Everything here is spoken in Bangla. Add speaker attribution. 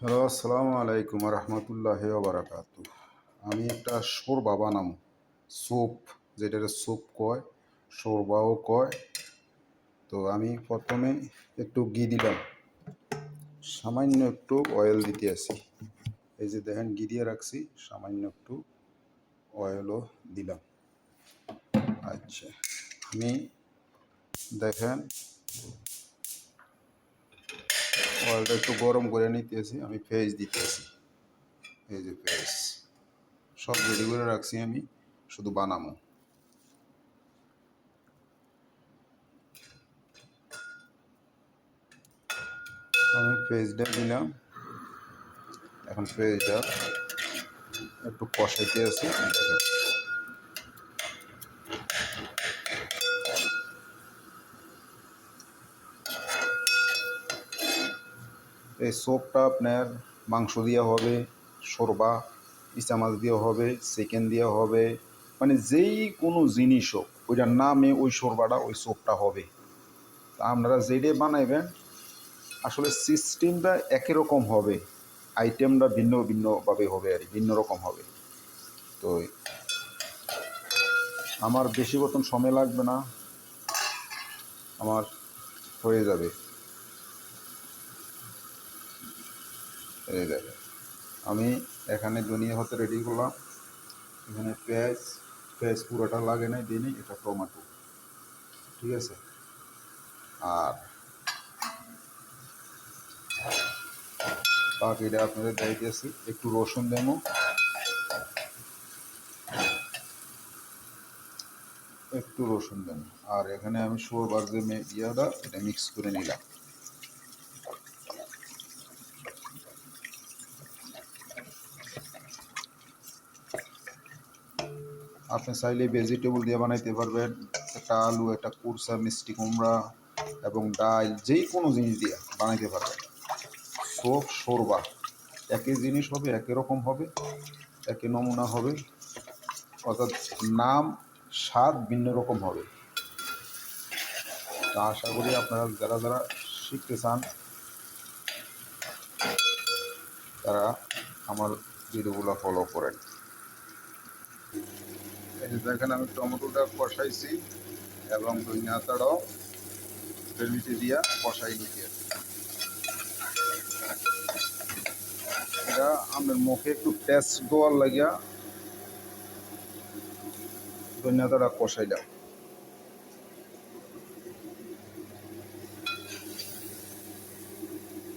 Speaker 1: হ্যালো, আসসালামু আলাইকুম রহমতুল্লাহ বারাকাতু। আমি একটা শোরবা বানাবো, স্যুপ, যেটা স্যুপ কয়, শোরবাও কয়। তো আমি প্রথমে একটু ঘি দিলাম, সামান্য একটু অয়েল দিতে আসি। এই যে দেখেন ঘি দিয়ে রাখছি, সামান্য একটু অয়েলও দিলাম। আচ্ছা, আমি দেখেন অয়েলটা একটু গরম করে নিতেছি, আমি পেঁয়াজ দিতেছি। এই যে পেঁয়াজ সব রেডি করে রাখছি, আমি শুধু বানাবো। আমি পেঁয়াজটা দিলাম, এখন পেঁয়াজটা একটু কষাইতে আছি। দেখেন এই স্যুপটা আপনার মাংস দিয়ে হবে, শোরবা ইচা মাছ দিয়ে হবে, চিকেন দিয়ে হবে, মানে যেই কোনো জিনিস হোক ওইটার নামে ওই শোরবাটা ওই স্যুপটা হবে। তা আপনারা যেটাই বানাইবেন আসলে সিস্টেমটা একই রকম হবে, আইটেমটা ভিন্ন ভিন্নভাবে হবে, আর ভিন্ন রকম হবে। তো আমার বেশি মতন সময় লাগবে না, আমার হয়ে যাবে। এই দেখেন আমি এখানে ধনিয়া পাতা রেডি করলাম, এখানে পেঁয়াজ, পেঁয়াজ পুরোটা লাগে নাই দিনই, এটা টমেটো, ঠিক আছে। আর বাকিটা আপনাদের দিয়েছি, একটু রসুন দেবো, একটু রসুন দেবো। আর এখানে আমি শোরবার যে ইয়াটা এটা মিক্স করে নিলাম। আপনি চাইলে ভেজিটেবল দিয়ে বানাইতে পারবেন, একটা আলু, একটা কুরসা, মিষ্টি কুমড়া এবং ডাল, যে কোনো জিনিস দিয়ে বানাইতে পারবেন। সব শোরবা একই জিনিস হবে, একই রকম হবে, একই নমুনা হবে, অর্থাৎ নাম স্বাদ ভিন্ন রকম হবে। তা আশা করি আপনারা যারা যারা শিখতে চান তারা আমার ভিডিওগুলো ফলো করেন। এই যে দেখেন আমি টমেটোটা কষাইছি এবং ধনিয়াটাও গ্রেভিতে দিয়া কষাই নিতে। এটা আমার মুখে একটু টেস্ট দেওয়ার লাগিয়া ধনিয়াটা কষাইলাম।